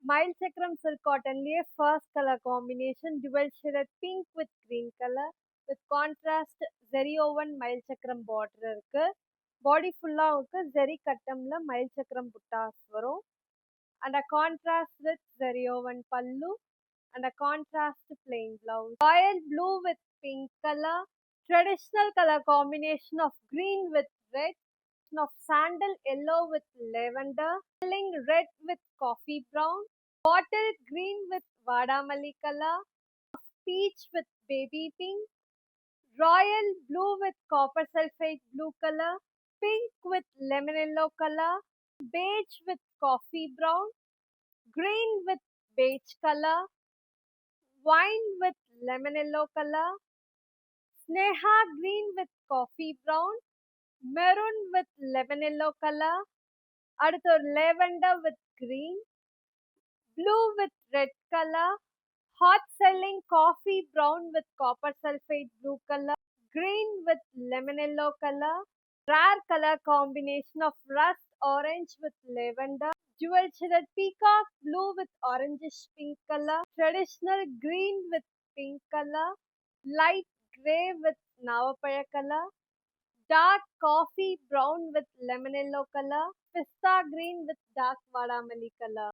Mild chakram silk cotton liye first color combination dual shaded pink with green color with contrast zeri woven mild chakram border இருக்கு. Body full-ஆ உங்களுக்கு zeri கட்டம்ல mild chakram buttas வரும். And a contrast with zeri woven pallu and a contrast plain blouse. Royal blue with pink color. Traditional color combination of green with red. Of sandal yellow with lavender. Red with coffee brown. Bottle green with vadamalli color. Peach with baby pink. Royal blue with copper sulfate blue color. Pink with lemon yellow color. Beige with coffee brown. Green with beige color. Wine with lemon yellow color. Sneha green with coffee brown. Maroon with lemon yellow color. அடுத்து ஒரு lavender with green. Blue with red color. Hot selling coffee brown with copper sulfate blue color. Green with lemon yellow color. Rare color combination of rust orange with lavender. Dual shaded peacock blue with orangish pink color. Traditional green with pink color. Light grey with navapaya color. Dark coffee brown with lemon yellow color. Pista green with dark vadamalli color.